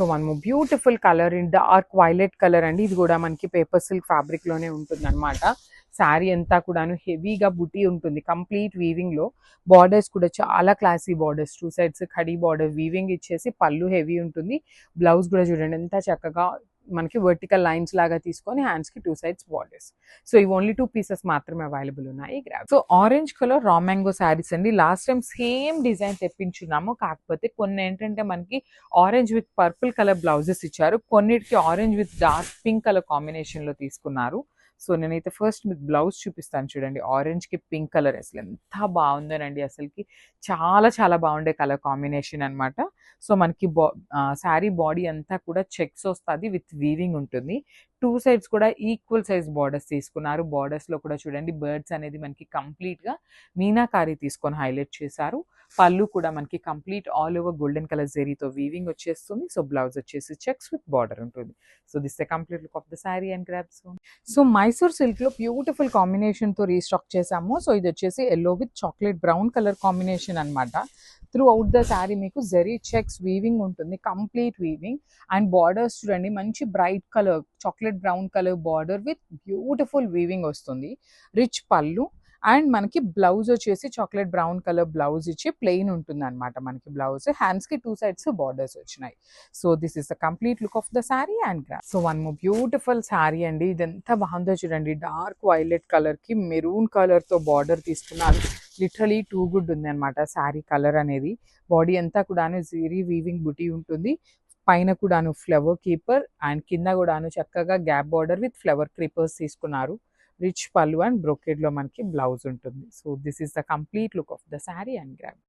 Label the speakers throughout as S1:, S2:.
S1: So one more beautiful colour in dark violet colour అండి. ఇది కూడా మనకి పేపర్ సిల్క్ ఫ్యాబ్రిక్ లోనే ఉంటుంది అనమాట. శారీ అంతా కూడాను హెవీగా బుటీ ఉంటుంది కంప్లీట్ వీవింగ్ లో. బార్డర్స్ కూడా చాలా classy borders, 2 sides khadi border weaving ఇచ్చేసి పళ్ళు హెవీ ఉంటుంది. బ్లౌజ్ కూడా చూడండి ఎంత చక్కగా మనకి వర్టికల్ లైన్స్ లాగా తీసుకొని హ్యాండ్స్ కి 2 సైడ్స్ బార్డర్స్. సో ఇవి ఓన్లీ 2 పీసెస్ మాత్రమే అవైలబుల్ ఉన్నాయి. So orange colour raw mango saris అండి. లాస్ట్ టైం సేమ్ డిజైన్ తెప్పించున్నాము, కాకపోతే కొన్ని ఏంటంటే మనకి orange with purple colour blouses ఇచ్చారు, కొన్నిటికి orange with dark pink colour combination లో తీసుకున్నారు. సో నేనైతే ఫస్ట్ మీకు బ్లౌజ్ చూపిస్తాను చూడండి. ఆరెంజ్ కి పింక్ కలర్ అసలు ఎంత బాగుందోనండి, అసలుకి చాలా చాలా బాగుండే కలర్ కాంబినేషన్ అనమాట. సో మనకి శారీ బాడీ అంతా కూడా చెక్స్ వస్తుంది, విత్ వీవింగ్ ఉంటుంది. 2 సైడ్స్ కూడా ఈక్వల్ సైజ్ బార్డర్స్ తీసుకున్నారు. బార్డర్స్ లో కూడా చూడండి బర్డ్స్ అనేది మనకి కంప్లీట్ గా మీనాకారి తీసుకొని హైలైట్ చేశారు. పళ్ళు కూడా మనకి complete all over golden colour జెరీతో వీవింగ్ వచ్చేస్తుంది. సో బ్లౌజ్ వచ్చేసి చెక్స్ విత్ బార్డర్ ఉంటుంది. So this the complete look of the saree and grab. So Mysore silk లో బ్యూటిఫుల్ కాంబినేషన్ తో రీస్టాక్ చేసాము. సో ఇది వచ్చేసి yellow with chocolate brown colour combination అనమాట. త్రూ అవుట్ ద శారీ మీకు జెరీ చెక్స్ వీవింగ్ ఉంటుంది, కంప్లీట్ వీవింగ్. అండ్ బార్డర్స్ చూడండి మంచి bright colour chocolate brown colour border with beautiful weaving వస్తుంది. రిచ్ పళ్ళు అండ్ మనకి బ్లౌజ్ వచ్చేసి చాక్లెట్ బ్రౌన్ కలర్ బ్లౌజ్ ఇచ్చి ప్లెయిన్ ఉంటుంది అనమాట. మనకి బ్లౌజ్ హ్యాండ్స్ కి 2 సైడ్స్ బార్డర్స్ వచ్చినాయి. So this is the complete look of the saree and graph. So one more beautiful saree అండి. ఇది ఎంత బాగుందో చూడండి. డార్క్ వైలెట్ కలర్ కి మెరూన్ కలర్ తో బార్డర్ తీసుకున్నారు. లిటరలీ టూ గుడ్ ఉంది అనమాట శారీ కలర్ అనేది. బాడీ అంతా కూడాను జీరీ వీవింగ్ బుటీ ఉంటుంది. పైన కూడాను ఫ్లవర్ కీపర్ అండ్ కింద కూడాను చక్కగా gap border with flower creepers తీసుకున్నారు. రిచ్ పళ్ళు అండ్ బ్రొకేడ్ లో మనకి బ్లౌజ్ ఉంటుంది. So this is the complete look of the saree and grab.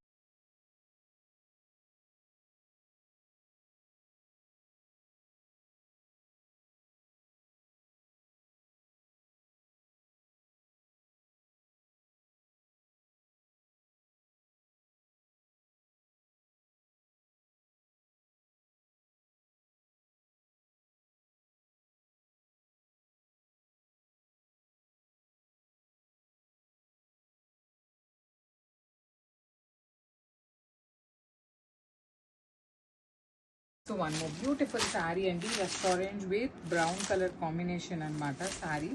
S1: So one more beautiful saree అండి. Restaurant with brown colour combination అనమాట శారీ.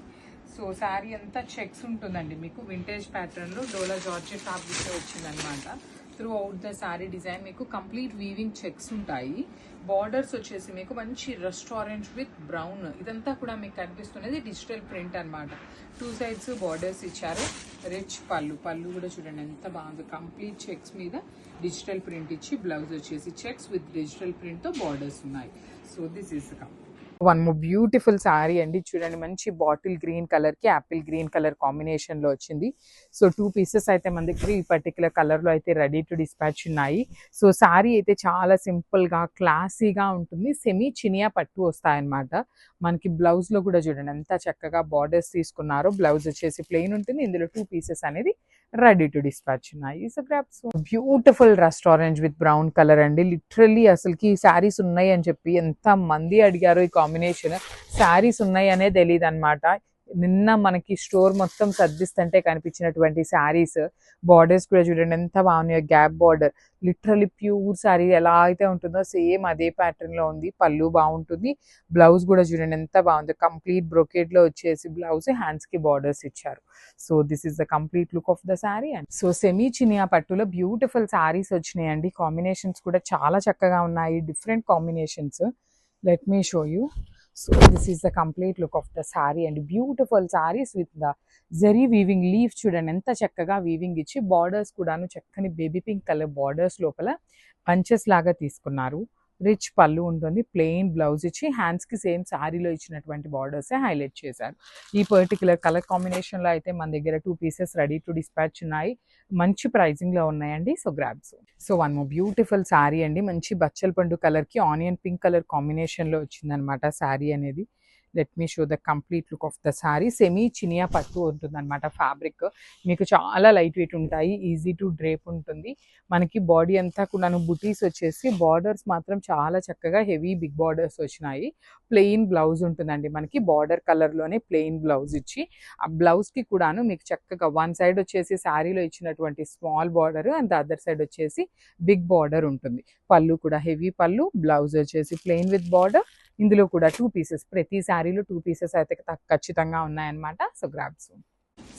S1: సో శారీ అంతా చెక్స్ ఉంటుందండి మీకు వింటేజ్ ప్యాటర్న్ లో డోలా జార్జెట్ ఫ్యాబ్రిక్ వచ్చిందనమాట. Through out the sari design మీకు కంప్లీట్ వీవింగ్ చెక్స్ ఉంటాయి. Borders వచ్చేసి మీకు మంచి రెస్టారెంట్ విత్ బ్రౌన్, ఇదంతా కూడా మీకు కనిపిస్తున్నది డిజిటల్ ప్రింట్ అనమాట. 2 సైడ్స్ బార్డర్స్ ఇచ్చారు. రిచ్ పళ్ళు కూడా చూడండి ఎంత బాగుంది. కంప్లీట్ చెక్స్ మీద డిజిటల్ ప్రింట్ ఇచ్చి బ్లౌజ్ వచ్చేసి చెక్స్ విత్ డిజిటల్ ప్రింట్ తో బార్డర్స్ ఉన్నాయి. So this is one more beautiful saree అండి. చూడండి మంచి బాటిల్ గ్రీన్ కలర్ కి యాపిల్ గ్రీన్ కలర్ కాంబినేషన్ లో వచ్చింది. సో 2 పీసెస్ అయితే మన దగ్గర ఈ పర్టికులర్ కలర్ లో అయితే రెడీ టు డిస్పాచ్ ఉన్నాయి. సో శారీ అయితే చాలా సింపుల్ గా క్లాసీగా ఉంటుంది. సెమీ చినియా పట్టు వస్తాయన్నమాట. మనకి బ్లౌజ్ లో కూడా చూడండి ఎంత చక్కగా బార్డర్స్ తీసుకున్నారో. బ్లౌజ్ వచ్చేసి ప్లెయిన్ ఉంటుంది. ఇందులో 2 పీసెస్ అనేది రెడీ టు డిస్పాచ్ ఉన్నాయి. So grabs. Beautiful restaurant with brown colour అండి. లిటరల్లీ అసలుకి శారీస్ ఉన్నాయి అని చెప్పి ఎంత మంది అడిగారు. ఈ కాంబినేషన్ శారీస్ ఉన్నాయి అనే తెలియదు అనమాట. నిన్న మనకి స్టోర్ మొత్తం సర్దిస్తుంటే కనిపించినటువంటి శారీస్. బార్డర్స్ కూడా చూడండి ఎంత బాగున్నాయో. Gap border literally pure sari ఎలా అయితే ఉంటుందో సేమ్ అదే ప్యాటర్న్ లో ఉంది. పళ్ళు బాగుంటుంది. బ్లౌజ్ కూడా చూడండి ఎంత బాగుంది. కంప్లీట్ బ్రొకేడ్ లో వచ్చేసి బ్లౌజ్ హ్యాండ్స్ కి బార్డర్స్ ఇచ్చారు. So this is the complete look of the saree. And so semi Chiniya పట్టులో బ్యూటిఫుల్ శారీస్ వచ్చినాయండి. కాంబినేషన్స్ కూడా చాలా చక్కగా ఉన్నాయి. Different combinations. Let me show you. So this is the complete look of the saree and beautiful sarees with the zari weaving leaf. చూడండి ఎంత చక్కగా weaving ఇచ్చి బార్డర్స్ కూడాను చక్కని బేబీ పింక్ కలర్ బార్డర్స్ లోపల పంచెస్ లాగా తీసుకున్నారు. రిచ్ పళ్ళు ఉంటుంది. ప్లెయిన్ బ్లౌజ్ ఇచ్చి హ్యాండ్స్ కి సేమ్ శారీలో ఇచ్చినటువంటి బార్డర్స్ హైలైట్ చేశారు. ఈ పర్టికులర్ కలర్ కాంబినేషన్ లో అయితే మన దగ్గర 2 పీసెస్ రెడీ టు డిస్పాచ్ ఉన్నాయి. మంచి ప్రైజింగ్ లో ఉన్నాయండి. So grabs. So one more beautiful saree అండి. మంచి బచ్చల పండు కలర్ కి ఆనియన్ పింక్ కలర్ కాంబినేషన్ లో వచ్చిందనమాట శారీ అనేది. Let me show the complete look of the sorry. Semi చినియా పట్టు ఉంటుంది అనమాట ఫ్యాబ్రిక్. మీకు చాలా లైట్ వెయిట్ ఉంటాయి, ఈజీ టు డ్రేప్ ఉంటుంది. మనకి బాడీ అంతా కూడాను బుటీస్ వచ్చేసి బార్డర్స్ మాత్రం చాలా చక్కగా హెవీ బిగ్ బార్డర్స్ వచ్చినాయి. ప్లెయిన్ బ్లౌజ్ ఉంటుందండి మనకి, బార్డర్ కలర్లోనే ప్లెయిన్ బ్లౌజ్ ఇచ్చి ఆ బ్లౌజ్కి కూడాను మీకు చక్కగా వన్ సైడ్ వచ్చేసి శారీలో ఇచ్చినటువంటి small border and the other side వచ్చేసి బిగ్ బార్డర్ ఉంటుంది. పళ్ళు కూడా హెవీ పళ్ళు, బ్లౌజ్ వచ్చేసి ప్లెయిన్ విత్ బార్డర్. ఇందులో కూడా 2 పీసెస్, ప్రతి శారీలో 2 పీసెస్ అయితే ఖచ్చితంగా ఉన్నాయన్నమాట. So grabs.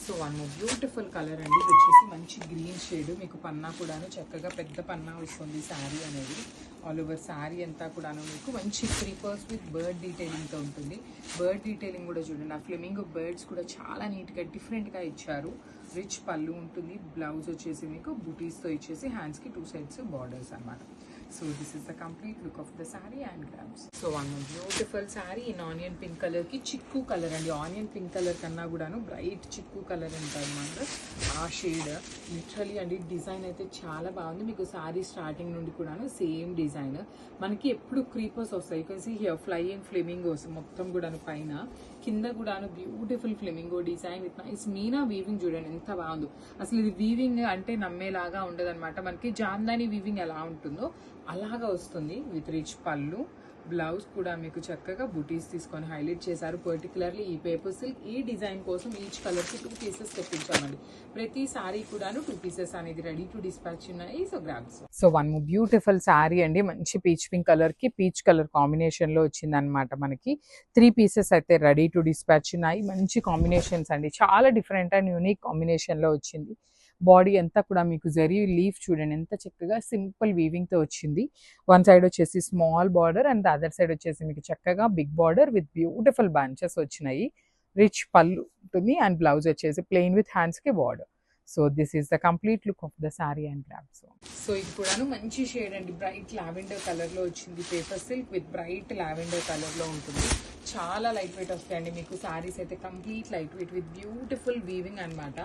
S1: So one beautiful colour అండి, ఇది వచ్చేసి మంచి గ్రీన్ షేడ్. మీకు పన్నా కూడాను చక్కగా పెద్ద పన్నా వస్తుంది శారీ అనేది. ఆల్ ఓవర్ శారీ అంతా కూడాను మీకు మంచి క్రీపర్స్ విత్ బర్డ్ డీటెయిలింగ్తో ఉంటుంది. బర్డ్ డీటెయిలింగ్ కూడా చూడండి, ఆ ఫ్లెమింగో బర్డ్స్ కూడా చాలా నీట్గా డిఫరెంట్గా ఇచ్చారు. రిచ్ పళ్ళు ఉంటుంది, బ్లౌజ్ వచ్చేసి మీకు బూటీస్తో ఇచ్చేసి హ్యాండ్స్కి 2 సైడ్స్ బార్డర్స్ అనమాట. So this is the complete look of the saree and grabs. So one more beautiful saree in onion pink color ki chikku color and onion pink color kanna gudanu bright chikku color antadu manda aa shade literally and design aithe chaala baagundi. Meeku saree starting nundi kudanu same design manaki eppudu creepers vastayi. You can see here flying flamingos mottham gudanu paina కింద కూడాను beautiful flamingo design with nice Meena weaving. చూడండి ఎంత బాగుందో అసలు. ఇది weaving అంటే నమ్మేలాగా ఉండదు అనమాట. మనకి జామ్దాని వీవింగ్ ఎలా ఉంటుందో అలాగా వస్తుంది. విత్ రిచ్ పళ్ళు, బ్లౌజ్ కూడా మీకు చక్కగా బుటీస్ తీసుకొని హైలైట్ చేశారు. పర్టికులర్లీ ఈ పేపర్ సిల్క్ ఈ డిజైన్ కోసం ఈచ్ కలర్కి 2 పీసెస్ తెప్పించామండి. ప్రతి సారీ కూడాను 2 పీసెస్ అనేది రెడీ టు డిస్పాచ్ ఉన్నాయి. So grabs. So one beautiful saree అండి, మంచి పీచ్ పింక్ కలర్ కి పీచ్ కలర్ కాంబినేషన్ లో వచ్చింది అనమాట. మనకి 3 పీసెస్ అయితే రెడీ టు డిస్పాచ్ ఉన్నాయి. మంచి కాంబినేషన్స్ అండి, చాలా డిఫరెంట్ అండ్ యూనిక్ కాంబినేషన్ లో వచ్చింది. బాడీ అంతా కూడా మీకు జరీ లీఫ్ చూడండి ఎంత చక్కగా సింపుల్ వీవింగ్ తో వచ్చింది. వన్ సైడ్ వచ్చేసి small border and other side వచ్చేసి మీకు చక్కగా big border with beautiful bunches వచ్చినాయి. రిచ్ పళ్ళు ఉంటుంది అండ్ బ్లౌజ్ వచ్చేసి ప్లెయిన్ విత్ హ్యాండ్స్ కి border. So this is the complete look of the sari and grabs. So ఇది కూడాను మంచి షేడ్ అండి, బ్రైట్ లావెండర్ కలర్ లో వచ్చింది. Paper silk with bright lavender colour లో ఉంటుంది. చాలా లైట్ వెయిట్ వస్తాయండి మీకు సారీస్ అయితే, complete light weight with beautiful weaving అనమాట.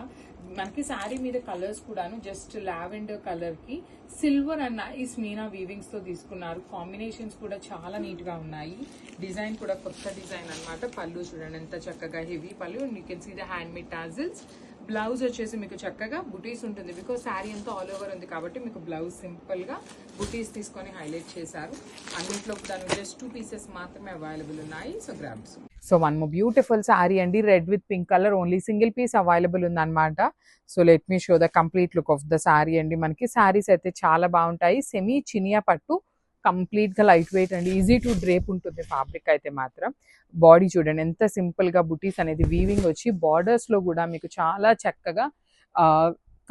S1: మనకి శారీ మీద కలర్స్ కూడాను జస్ట్ లావెండర్ కలర్ కి సిల్వర్ అండ్ నైస్ మీనా వీవింగ్స్ తో తీసుకున్నారు. కాంబినేషన్స్ కూడా చాలా నీట్ గా ఉన్నాయి. డిజైన్ కూడా కొత్త డిజైన్ అనమాట. పళ్ళు చూడండి ఎంత చక్కగా హెవీ పళ్ళు. You can see the handmade tassels. Blouse వచ్చేసి మీకు చక్కగా బుటీస్ ఉంటుంది. బికాస్ శారీ అంతా ఆల్ ఓవర్ ఉంది కాబట్టి మీకు బ్లౌజ్ సింపుల్ గా బుటీస్ తీసుకొని హైలైట్ చేశారు. అన్నింటిలో కూడా జస్ట్ 2 పీసెస్ మాత్రమే అవైలబుల్ ఉన్నాయి. So grabs. So one more beautiful saree అండి, red with pink colour, only single piece available ఉంది అనమాట. So let me show the complete look of the saree అండి. మనకి సారీస్ అయితే చాలా బాగుంటాయి. సెమీ చినియా పట్టు, కంప్లీట్ గా లైట్ వెయిట్ అండి, ఈజీ టు డ్రేప్ ఉంటుంది ఫ్యాబ్రిక్ అయితే మాత్రం. బాడీ చూడండి ఎంత సింపుల్ గా బుటీస్ అనేది వీవింగ్ వచ్చి బార్డర్స్ లో కూడా మీకు చాలా చక్కగా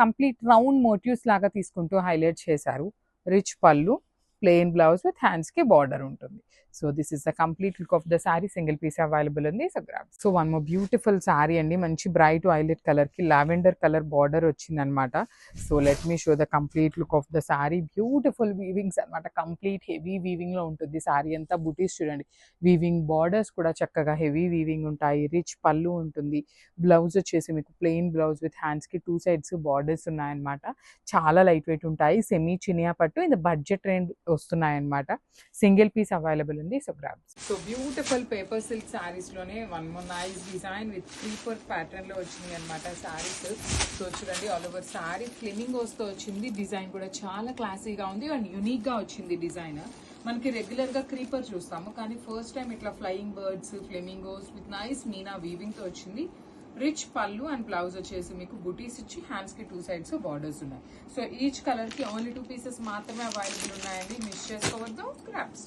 S1: కంప్లీట్ రౌండ్ మోటివ్స్ లాగా తీసుకుంటూ హైలైట్ చేశారు. రిచ్ పళ్ళు, ప్లెయిన్ బ్లౌజ్ విత్ హ్యాండ్స్ కి బార్డర్ ఉంటుంది. So this is the complete look of the saree. Single piece available ఉంది. So grab. So one more beautiful saree అండి, మంచి బ్రైట్ వైలెట్ కలర్ కి లావెండర్ కలర్ బార్డర్ వచ్చింది అనమాట. So let me show the complete look of the saree. Beautiful weavings అనమాట, complete heavy weaving లో ఉంటుంది sorry అంతా. బుటీస్ చూడండి, వీవింగ్ బార్డర్స్ కూడా చక్కగా హెవీ వీవింగ్ ఉంటాయి. రిచ్ పళ్ళు ఉంటుంది. బ్లౌజ్ వచ్చేసి మీకు ప్లెయిన్ బ్లౌజ్ విత్ హ్యాండ్స్ కి 2 సైడ్స్ బార్డర్స్ ఉన్నాయన్నమాట. చాలా లైట్ వెయిట్ ఉంటాయి. సెమీ చినియా పట్టు ఇది బడ్జెట్ రేంజ్ వస్తున్నాయన్నమాట. సింగిల్ పీస్ అవైలబుల్ ఉంది. So grabs. So beautiful paper silk sarees లోనే one more nice design with creeper pattern లో వచ్చింది అనమాట సారీస్. సో చూడండి ఆల్ ఓవర్ సారీ ఫ్లెమింగోస్ తో వచ్చింది. డిజైన్ కూడా చాలా క్లాసీగా ఉంది అండ్ యూనిక్ గా వచ్చింది డిజైన్. మనకి రెగ్యులర్ గా క్రీపర్ చూస్తాము, కానీ ఫస్ట్ టైం ఇట్లా flying birds, flamingos with nice Meena weaving తో వచ్చింది. రిచ్ పళ్ళు అండ్ బ్లౌజ్ వచ్చేసి మీకు బుటీస్ ఇచ్చి హ్యాండ్స్ కి 2 సైడ్స్ బార్డర్స్ ఉన్నాయి. సో ఈచ్ కలర్ కి ఓన్లీ 2 పీసెస్ మాత్రమే అవైలబుల్ ఉన్నాయండి, మిస్ చేసుకోవద్దు. గ్రాబ్స్.